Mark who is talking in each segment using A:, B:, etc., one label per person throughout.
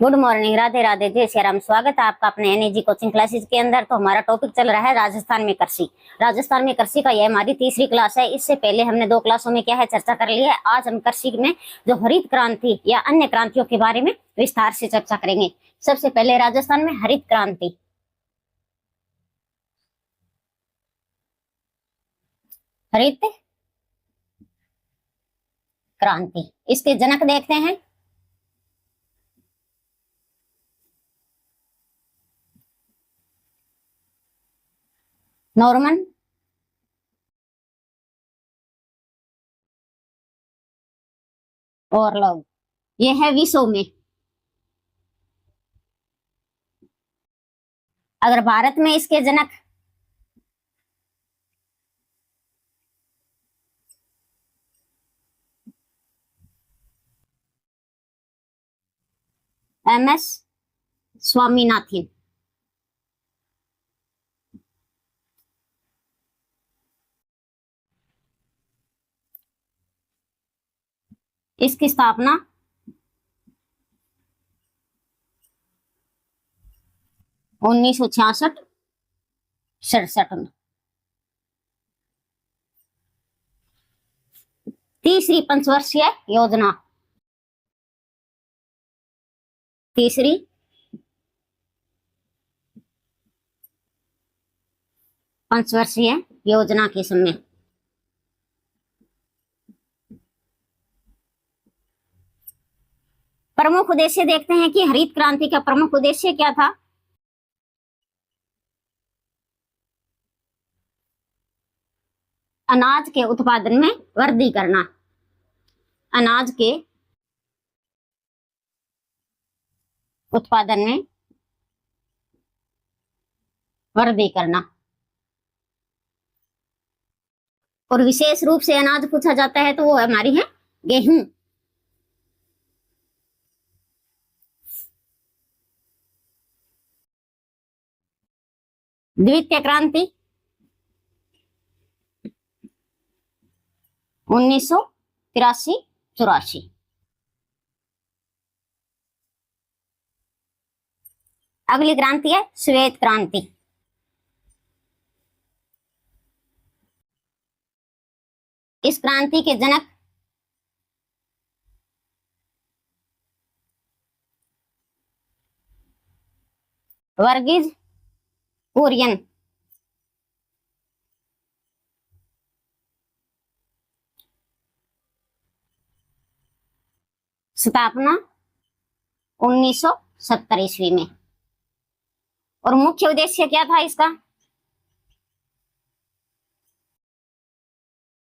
A: Good morning, Radhe Radhe, जय श्री राम। स्वागत है आपका अपने एनएजी कोचिंग क्लासेस के अंदर। तो हमारा टॉपिक चल रहा है राजस्थान में कृषि। राजस्थान में कृषि का यह हमारी तीसरी क्लास है। इससे पहले हमने 2 क्लासों में क्या है चर्चा कर ली है। आज हम कृषि में जो हरित क्रांति या अन्य क्रांतियों के बारे में विस्तार से चर्चा करेंगे। सबसे पहले राजस्थान में हरित क्रांति। हरित क्रांति, इसके जनक देखते हैं। Norman Borlaug. ये है विश्व में। अगर भारत में इसके जनक एमएस स्वामीनाथन। इसकी स्थापना 1966-67 में। तीसरी पंचवर्षीय योजना। तीसरी पंचवर्षीय योजना के समय प्रमुख उद्देश्य देखते हैं कि हरित क्रांति का प्रमुख उद्देश्य क्या था। अनाज के उत्पादन में वृद्धि करना। अनाज के उत्पादन में वृद्धि करना। और विशेष रूप से अनाज पूछा जाता है तो वो हमारी है गेहूं। द्वितीय क्रांति 1983-84। अगली क्रांति है श्वेत क्रांति। इस क्रांति के जनक वर्गीज कुरियन। स्थापना 1970 ईस्वी में। और मुख्य उद्देश्य क्या था इसका?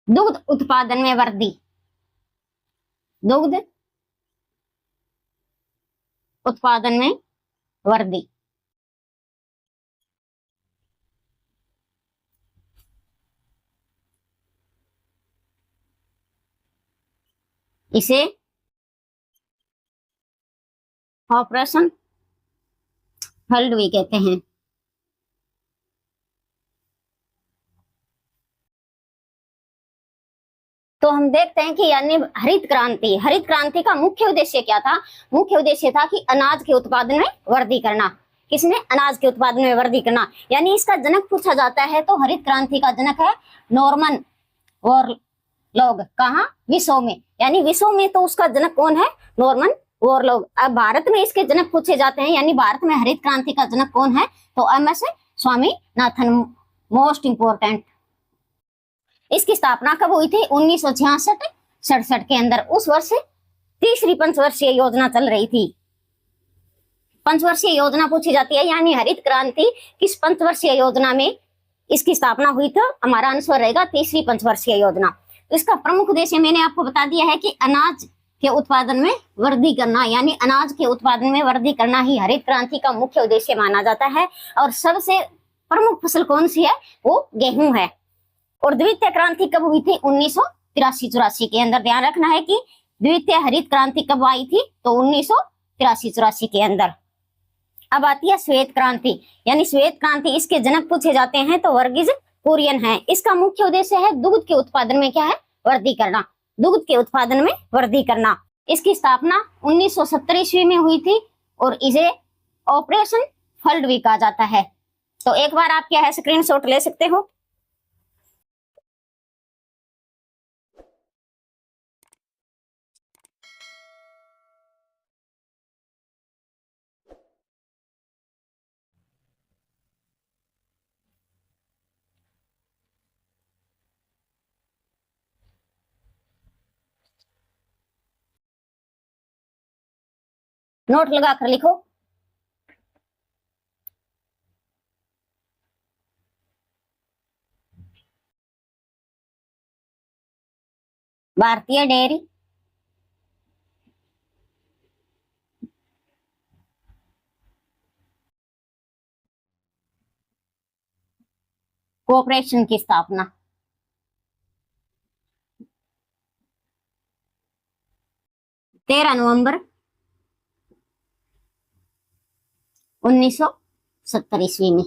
A: दुग्ध उत्पादन में वृद्धि। दुग्ध उत्पादन में वृद्धि। इसे ऑपरेशन फ्लड भी कहते हैं। तो हम देखते हैं कि यानी हरित क्रांति का मुख्य उद्देश्य क्या था? मुख्य उद्देश्य था कि अनाज के उत्पादन में वृद्धि करना। किसने? अनाज के उत्पादन में वृद्धि करना। यानी इसका जनक पूछा जाता है तो हरित क्रांति का जनक है नॉर्मन बोरलॉग। कहाँ? विश्व में। यानी विश्व में तो उसका जनक कौन है? Norman Borlaug. अब भारत में इसके जनक पूछे जाते हैं, यानी भारत में हरित क्रांति का जनक कौन है? तो एमएस स्वामीनाथन, मोस्ट इंपोर्टेंट। इसकी स्थापना कब हुई थी? 1966-67 के अंदर। उस वर्ष तीसरी पंचवर्षीय योजना चल रही थी। पंचवर्षीय योजना पूछी जाती है, यानी हरित क्रांति किस पंचवर्षीय योजना में इसकी स्थापना हुई थी? हमारा आंसर रहेगा तीसरी पंचवर्षीय योजना। इसका प्रमुख उद्देश्य मैंने आपको बता दिया है कि अनाज के उत्पादन में वृद्धि करना, यानी अनाज के उत्पादन में वृद्धि करना ही हरित क्रांति का मुख्य उद्देश्य माना जाता है। और सबसे प्रमुख फसल कौन सी है? वो गेहूं है। और द्वितीय क्रांति कब हुई थी? 1983-84 के अंदर। ध्यान रखना है कि द्वितीय हरित क्रांति कब आई थी? तो 1983-84 के अंदर। अब आती है श्वेत क्रांति। यानी श्वेत क्रांति, इसके जनक पूछे जाते हैं तो वर्गीज कुरियन है। इसका मुख्य उद्देश्य है दुग्ध के उत्पादन में क्या है? वृद्धि करना। दुग्ध के उत्पादन में वृद्धि करना। इसकी स्थापना 1970 ईस्वी में हुई थी और इसे ऑपरेशन फ्लड भी कहा जाता है। तो एक बार आप क्या है स्क्रीनशॉट ले सकते हो। नोट लगा कर लिखो। भारतीय डेयरी कॉरपोरेशन की स्थापना 13 नवंबर 1970 ईस्वी में।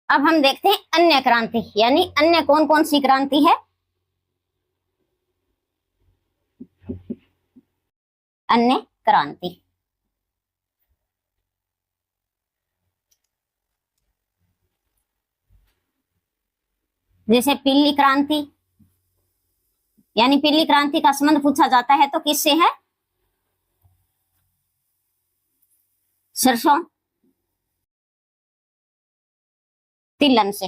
A: अब हम देखते हैं अन्य क्रांति, यानी अन्य कौन कौन सी क्रांति है। अन्य क्रांति, जैसे पीली क्रांति, यानी पीली क्रांति का संबंध पूछा जाता है तो किससे है? सरसों तिलहन से।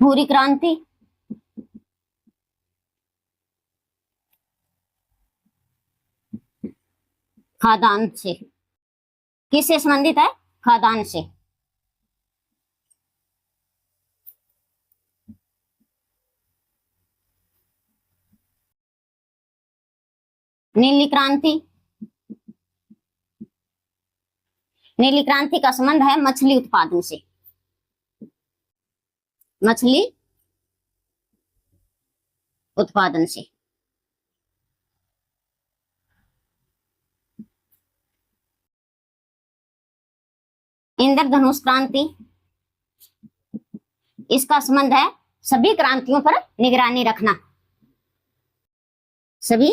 A: भूरी क्रांति खाद्यान्न से। किससे संबंधित है? खाद्यान्न से। नीली क्रांति, नीली क्रांति का संबंध है मछली उत्पादन से। मछली उत्पादन से। इंद्रधनुष क्रांति, इसका संबंध है सभी क्रांतियों पर निगरानी रखना। सभी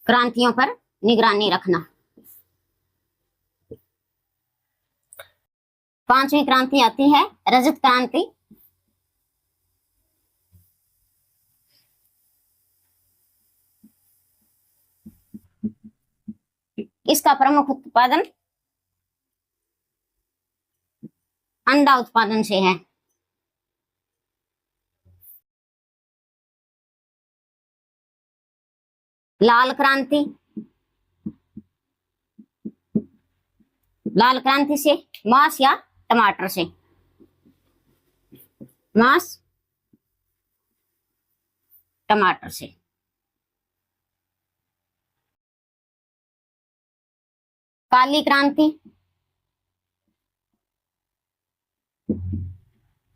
A: क्रांतियों पर निगरानी रखना। 5वीं क्रांति आती है रजत क्रांति। इसका प्रमुख उत्पादन अंडा उत्पादन से है। लाल क्रांति, लाल क्रांति से मांस या टमाटर से। मांस टमाटर से। काली क्रांति,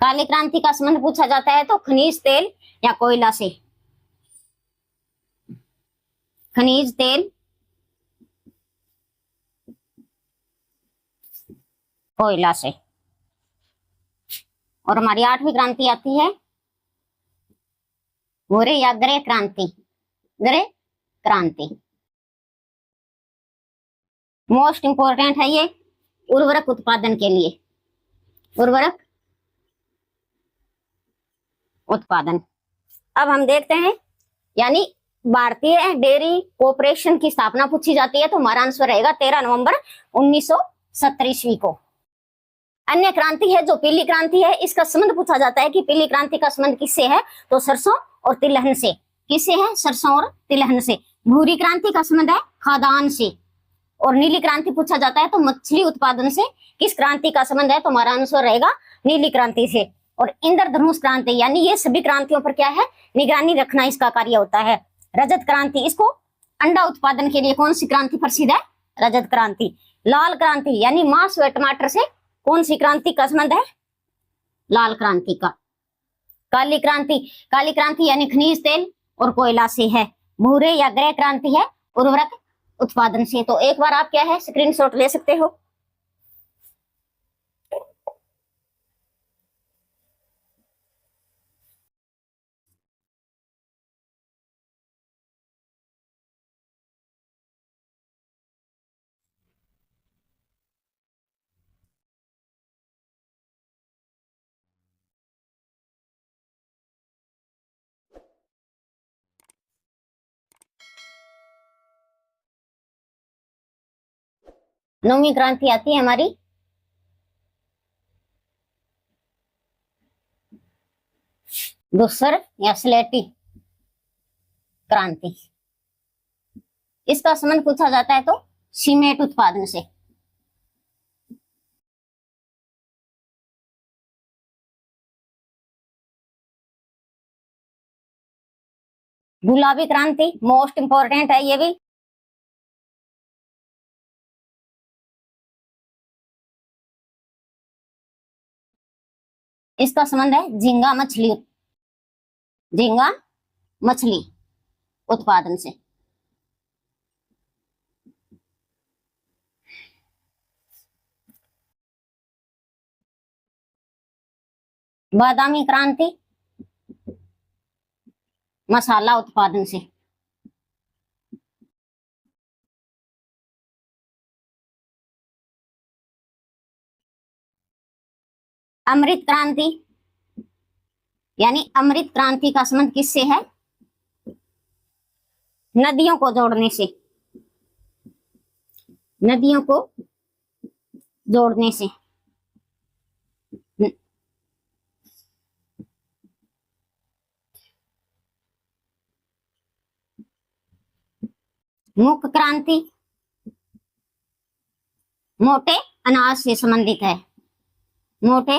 A: काली क्रांति का संबंध पूछा जाता है तो खनिज तेल या कोयला से। खनिज तेल, कोयला से। और हमारी 8वीं क्रांति आती है भूरे या ग्रे क्रांति। ग्रे क्रांति मोस्ट इंपोर्टेंट है ये उर्वरक उत्पादन के लिए। उर्वरक उत्पादन। अब हम देखते हैं, यानी भारतीय डेयरी कॉरपोरेशन की स्थापना पूछी जाती है तो हमारा आंसर रहेगा 13 नवंबर 1970 ईस्वी को। अन्य क्रांति है जो पीली क्रांति है, इसका संबंध पूछा जाता है कि पीली क्रांति का संबंध किससे है, तो सरसों और तिलहन से। किससे है? सरसों और तिलहन से। भूरी क्रांति का संबंध है खाद्यान्न से। और नीली क्रांति पूछा जाता है तो मछली उत्पादन से। किस क्रांति का संबंध है, तो हमारा आंसर रहेगा नीली क्रांति से। और इंद्रधनुष क्रांति, यानी ये सभी क्रांतियों पर क्या है, निगरानी रखना इसका कार्य होता है। रजत क्रांति, इसको अंडा उत्पादन के लिए कौन सी क्रांति प्रसिद्ध है? रजत क्रांति। लाल क्रांति यानी मांस व टमाटर से कौन सी क्रांति का संबंध है? लाल क्रांति का। काली क्रांति, काली क्रांति यानी खनिज तेल और कोयला से है। भूरे या ग्रे क्रांति है उर्वरक उत्पादन से। तो एक बार आप क्या है स्क्रीनशॉट ले सकते हो। 9वीं क्रांति आती है हमारी धूसर या स्लेटी क्रांति। इसका संबंध पूछा जाता है तो सीमेंट उत्पादन से। गुलाबी क्रांति मोस्ट इंपॉर्टेंट है ये भी। इसका संबंध है झींगा मछली उत्पादन से। बादामी क्रांति मसाला उत्पादन से। अमृत क्रांति यानी अमृत क्रांति का संबंध किससे है? नदियों को जोड़ने से। नदियों को जोड़ने से। मुख्य क्रांति मोटे अनाज से संबंधित है। मोटे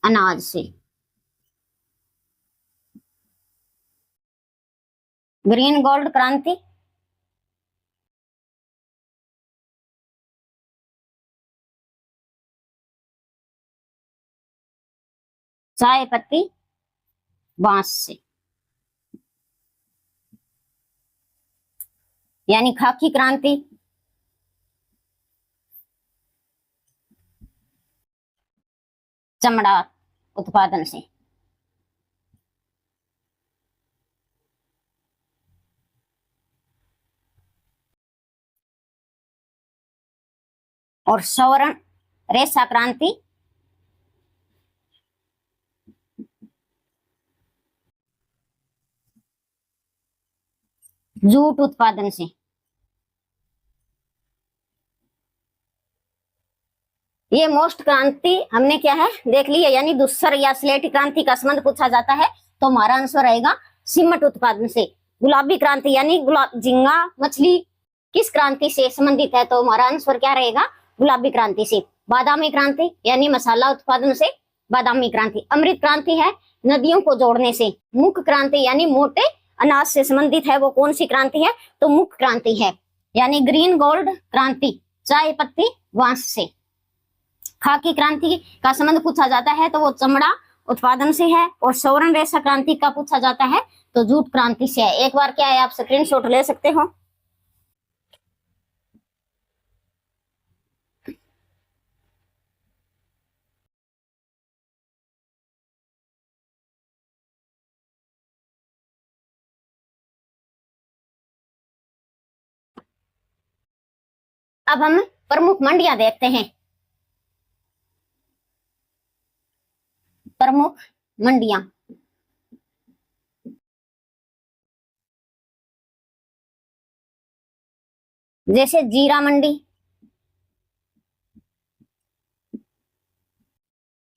A: अनाज से। ग्रीन गोल्ड क्रांति चाय पत्ती बांस से। यानी खाकी क्रांति चमड़ा उत्पादन से। और स्वर्ण रेशा क्रांति जूट उत्पादन से। ये मोस्ट क्रांति हमने क्या है देख ली है। यानी धूसर या स्लेटी क्रांति का संबंध पूछा जाता है तो हमारा आंसर रहेगा सीमेंट उत्पादन से। गुलाबी क्रांति यानी झींगा मछली किस क्रांति से संबंधित है तो हमारा आंसर क्या रहेगा? गुलाबी क्रांति से। बादामी क्रांति यानी मसाला उत्पादन से बादामी क्रांति। अमृत क्रांति है नदियों को जोड़ने से। मुख्य क्रांति यानी मोटे अनाज से संबंधित है वो कौन सी क्रांति है तो मुख्य क्रांति है। यानी ग्रीन गोल्ड क्रांति चाय पत्ती बांस से। खाकी क्रांति का संबंध पूछा जाता है तो वो चमड़ा उत्पादन से है। और स्वर्ण रेशा क्रांति का पूछा जाता है तो जूट क्रांति से है। एक बार क्या है आप स्क्रीनशॉट ले सकते हो। अब हम प्रमुख मंडियां देखते हैं। प्रमुख मंडियां जैसे जीरा मंडी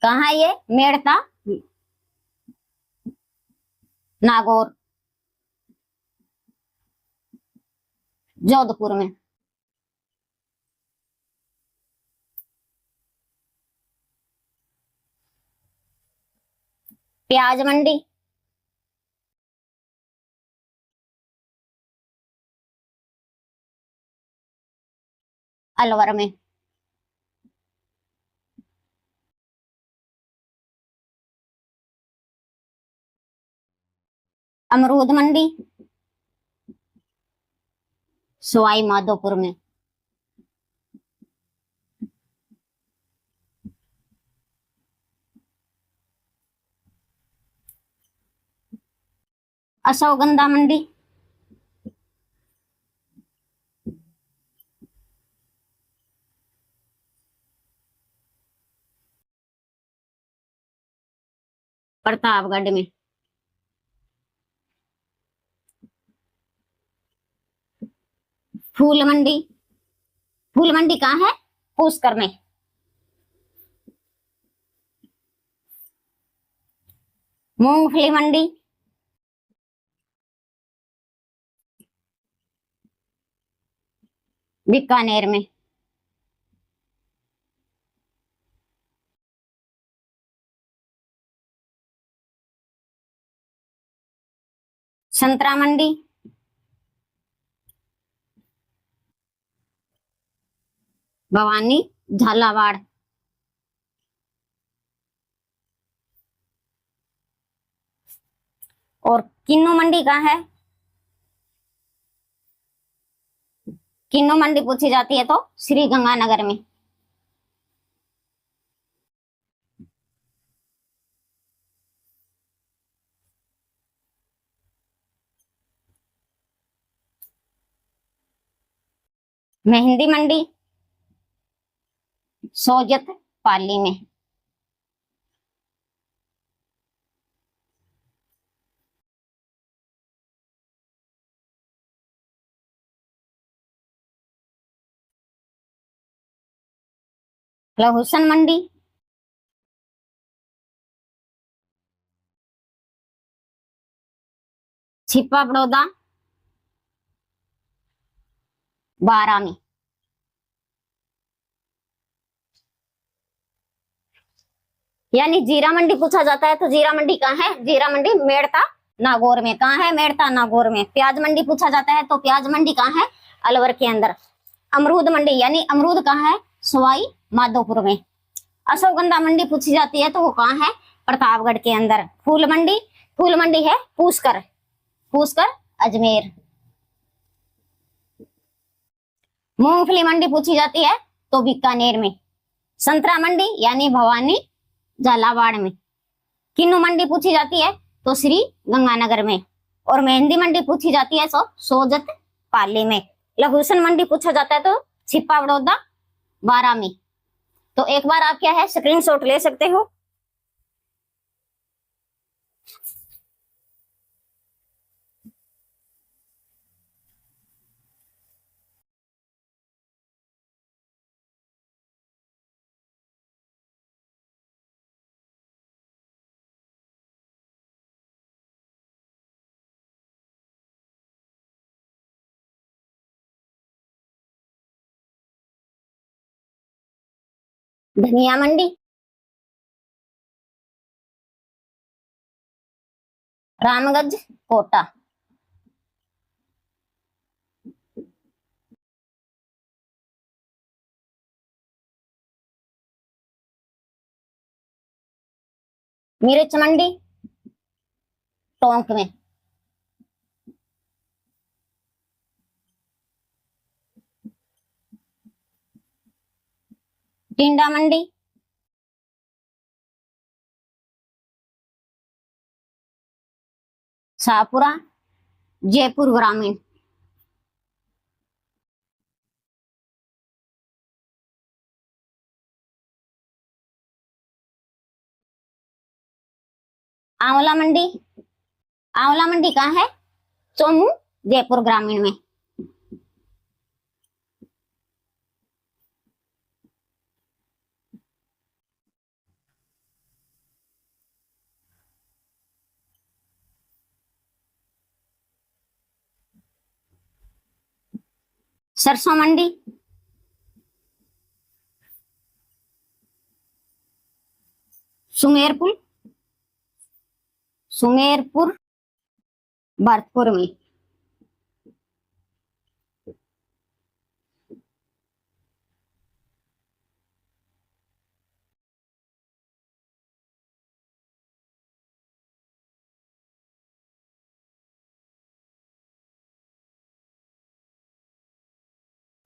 A: कहाँ है? ये मेड़ता नागौर जोधपुर में। प्याज मंडी अलवर में। अमरूद मंडी सवाई माधोपुर में। अशोकगंधा मंडी प्रतापगढ़ में। फूल मंडी, फूल मंडी कहाँ है? पुष्कर में। मूंगफली मंडी, बीकानेर में। संतरा मंडी, भवानी, झालावाड़। और किन्नू मंडी कहाँ है? किन्नू मंडी पूछी जाती है तो श्री गंगानगर में। मेहंदी मंडी, सोजत पाली में। लहूसन मंडी, छिपा बड़ौदा, बारा में। यानी जीरा मंडी पूछा जाता है तो जीरा मंडी कहाँ है? जीरा मंडी मेड़ता नागौर में। कहाँ है? मेड़ता नागौर में। प्याज मंडी पूछा जाता है तो प्याज मंडी कहाँ है? अलवर के अंदर। अमरूद मंडी, यानी अमरूद कहाँ है? सवाई माधोपुर में। अशोकगंधा मंडी पूछी जाती है तो वो कहाँ है? प्रतापगढ़ के अंदर। फूल मंडी, फूल मंडी है पुष्कर, पुष्कर अजमेर। मूंगफली मंडी पूछी जाती है तो बीकानेर में। संतरा मंडी यानी भवानी, झालावाड़ में। किन्नू मंडी पूछी जाती है तो श्री गंगानगर में। और मेहंदी मंडी पूछी जाती है तो सोजत पाली में। लहूसन मंडी पूछा जाता है तो छिपा बड़ौदा, बारा में। तो एक बार आप क्या है स्क्रीनशॉट ले सकते हो। धनिया मंडी, रामगंज, कोटा। मिर्च मंडी, टोंक में। टिंडा मंडी, शाहपुरा, जयपुर ग्रामीण। आंवला मंडी, आंवला मंडी कहाँ है? चोमू, जयपुर ग्रामीण में। सरसों मंडी, सुमेरपुर, सुमेरपुर भरतपुर में।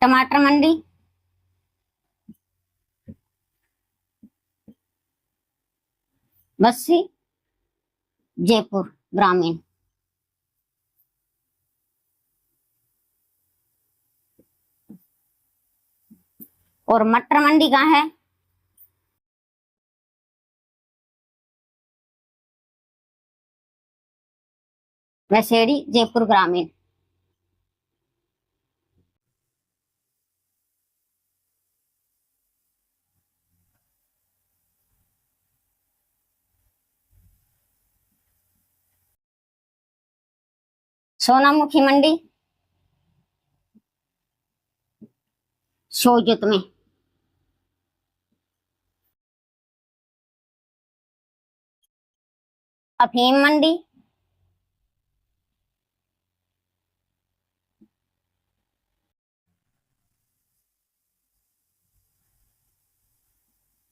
A: टमाटर मंडी, बस्सी, जयपुर ग्रामीण। और मटर मंडी कहाँ है? वैसेड़ी, जयपुर ग्रामीण। सोनामुखी मंडी सोजत में। अफीम मंडी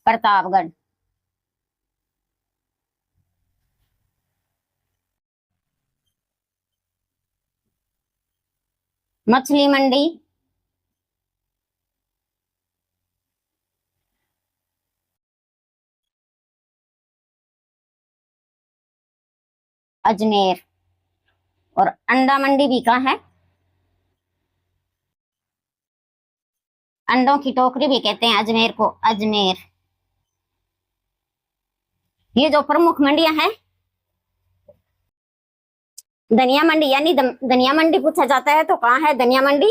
A: प्रतापगढ़। मछली मंडी अजमेर। और अंडा मंडी भी कहाँ है? अंडों की टोकरी भी कहते हैं अजमेर को, अजमेर। ये जो प्रमुख मंडियां हैं, धनिया मंडी, यानी धनिया मंडी पूछा जाता है तो कहाँ है धनिया मंडी?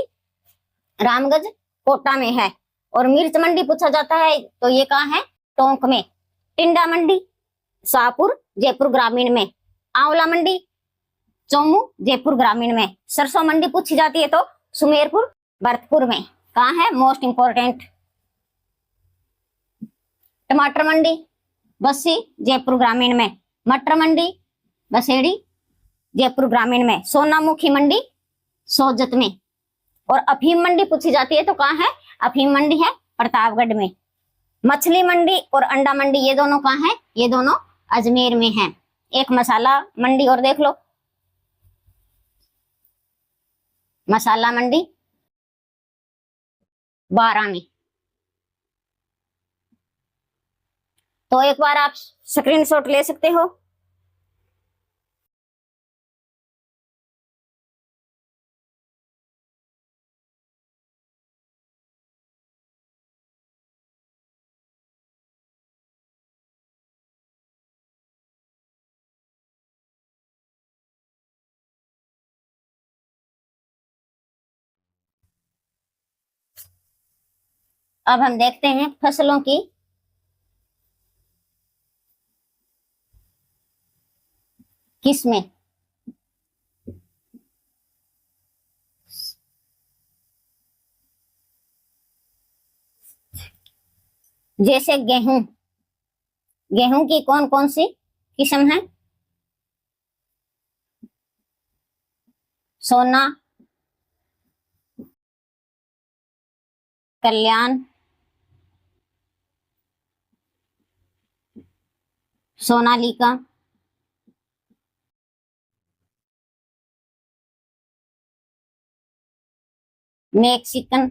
A: रामगंज कोटा में है। और मिर्च मंडी पूछा जाता है तो ये कहाँ है? टोंक में। टिंडा मंडी शाहपुर जयपुर ग्रामीण में। आंवला मंडी चौमू जयपुर ग्रामीण में। सरसों मंडी पूछी जाती है तो सुमेरपुर भरतपुर में। कहाँ है? Most important. टमाटर मंडी बस्सी जयपुर ग्रामीण में। मटर मंडी बसेड़ी जयपुर ग्रामीण में। सोनामुखी मंडी सोजत में। और अफीम मंडी पूछी जाती है तो कहाँ है? अफीम मंडी है प्रतापगढ़ में। मछली मंडी और अंडा मंडी ये दोनों कहाँ है? ये दोनों अजमेर में हैं। एक मसाला मंडी और देख लो, मसाला मंडी बारा में। तो एक बार आप स्क्रीनशॉट ले सकते हो। अब हम देखते हैं फसलों की किस्में। जैसे गेहूं, गेहूं की कौन कौन सी किस्म है? सोना, कल्याण, सोनालिका, मैक्सिकन,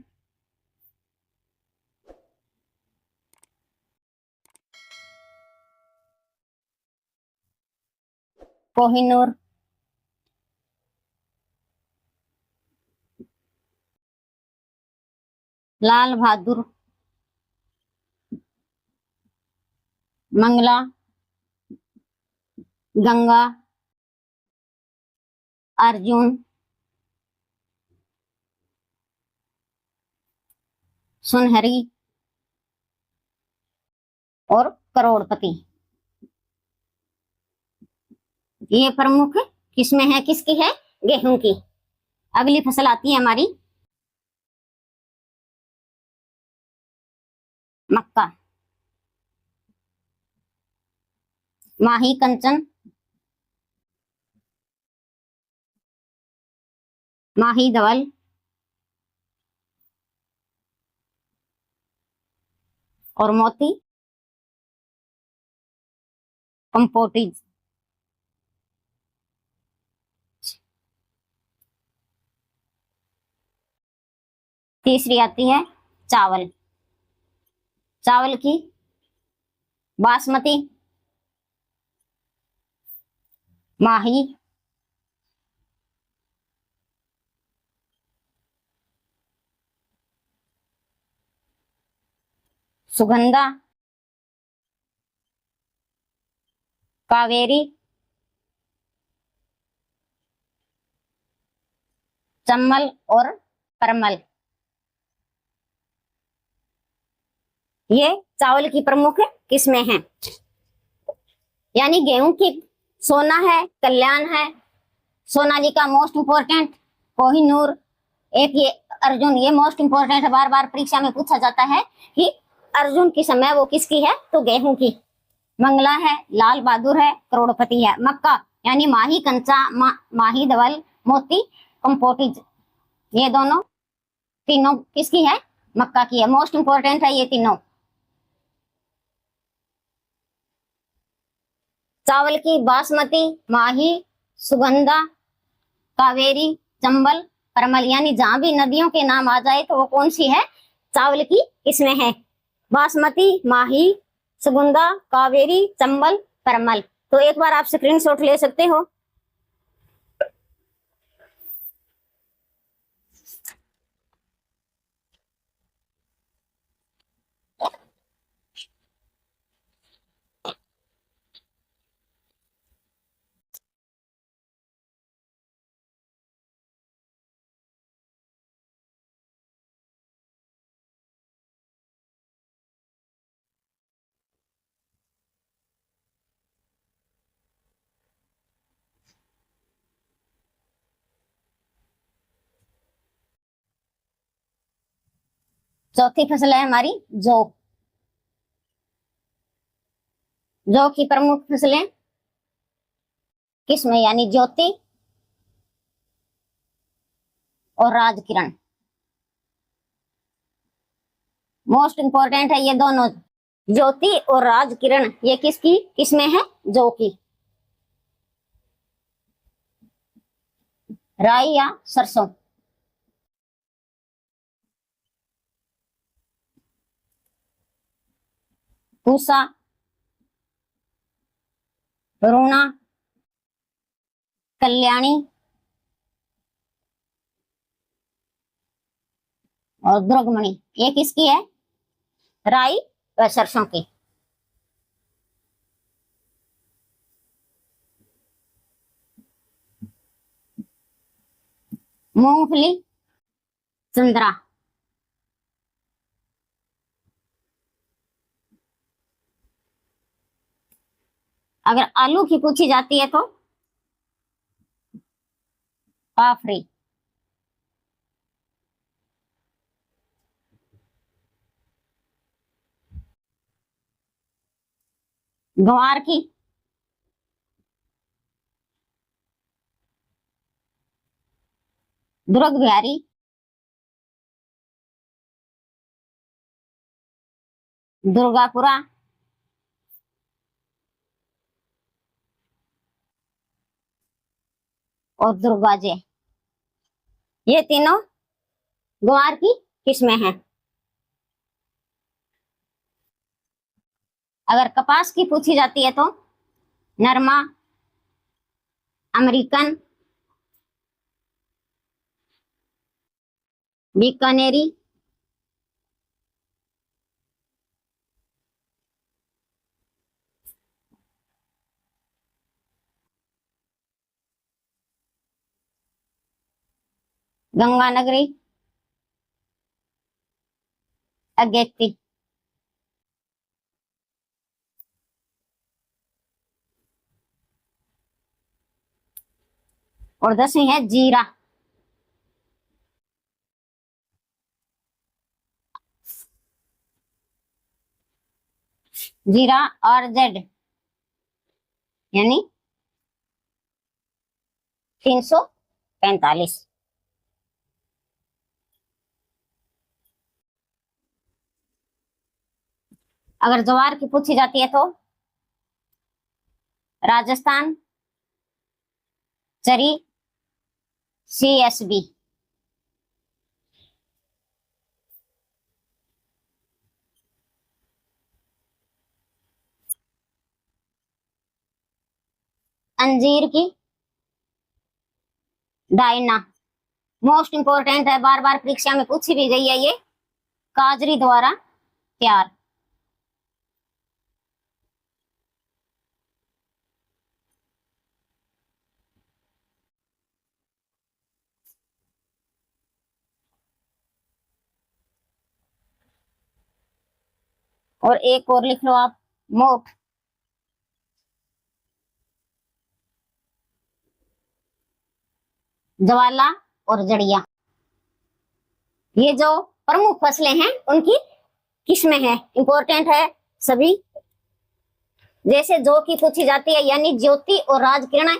A: कोहिनूर, लाल बहादुर, मंगला, गंगा, अर्जुन, सुनहरी और करोड़पति। ये प्रमुख किस्में हैं किसकी है? गेहूं की। अगली फसल आती है हमारी मक्का। माही कंचन, माही धवल, और मोती कंपोटीज। तीसरी आती है चावल। चावल की बासमती, माही, सुगंधा, कावेरी, चम्मल और परमल। ये चावल की प्रमुख किस्में हैं। यानी गेहूं की सोना है, कल्याण है, सोनालिका मोस्ट इंपोर्टेंट, कोहिनूर, एक ये अर्जुन, ये मोस्ट इंपोर्टेंट है, बार बार परीक्षा में पूछा जाता है कि अर्जुन की समय वो किसकी है, तो गेहूं की। मंगला है, लाल बहादुर है, करोड़पति है। मक्का यानी माही कंचा, माही धवल, मोती कंपोटी, ये दोनों तीनों किसकी है, मक्का की है। मोस्ट इंपोर्टेंट है ये तीनों। चावल की बासमती, माही, सुगंधा, कावेरी, चंबल, परमल, यानी जहां भी नदियों के नाम आ जाए तो वो कौन सी है, चावल की किस्में हैं। बासमती, माही, सुगंधा, कावेरी, चंबल, परमल। तो एक बार आप स्क्रीनशॉट ले सकते हो। चौथी फसल है हमारी जौ। जौ की प्रमुख फसलें किसमें, यानी ज्योति और राजकिरण। मोस्ट इंपोर्टेंट है ये दोनों, ज्योति और राजकिरण, ये किसकी किसमें है, जौ की। राई या सरसों। पूसा, रूणा, कल्याणी और दुर्गमणि, ये किसकी है, राई व सरसों की। मूंगफली, संतरा। अगर आलू की पूछी जाती है तो पाफरी। ग्वार की दुर्ग बिहारी, दुर्गापुरा और दुर्गाजे, ये तीनों ग्वार की किस्में हैं। अगर कपास की पूछी जाती है तो नरमा, अमेरिकन, बीकानेरी, गंगानगरी, अगेती। और 10वीं है जीरा। जीरा और जेड, यानी 345। अगर ज्वार की पूछी जाती है तो राजस्थान, चरी, CSB। अंजीर की डायना। मोस्ट इंपोर्टेंट है, बार बार परीक्षा में पूछी भी गई है ये, काजरी द्वारा तैयार। और एक और लिख लो आप, मोठ। ज्वाला और जड़िया। ये जो प्रमुख फसलें हैं उनकी किस्में हैं, इंपॉर्टेंट है सभी। जैसे जौ की पूछी जाती है, यानी ज्योति और राजकिरण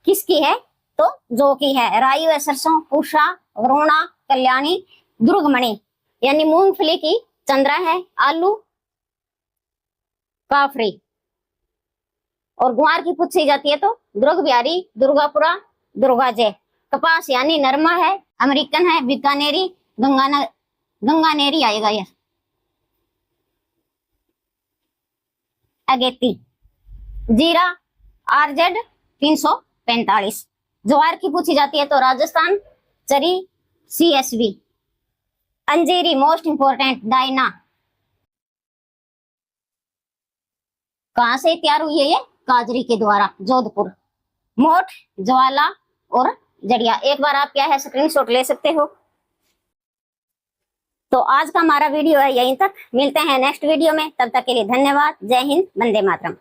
A: किसकी है, तो जौ की है। राई व सरसों, पूषा, वरुणा, कल्याणी, दुर्गमणि यानी मूंगफली की चंद्रा है। आलू, काफरी। और ग्वार की पूछी जाती है तो दुर्ग बिहारी, दुर्गापुरा, दुर्गाजय। कपास यानी नरमा है, अमेरिकन है, बीकानेरी, गंगानेरी आएगा ये। अगेती। जीरा RZ 345। ज्वार की पूछी जाती है तो राजस्थान, चरी CSB। अंजीरी मोस्ट इंपोर्टेंट, डायना। कहां से तैयार हुई है ये, काजरी के द्वारा, जोधपुर। मोठ, ज्वाला और जड़िया। एक बार आप क्या है स्क्रीनशॉट ले सकते हो। तो आज का हमारा वीडियो है यहीं तक, मिलते हैं नेक्स्ट वीडियो में, तब तक के लिए धन्यवाद। जय हिंद, वंदे मातरम।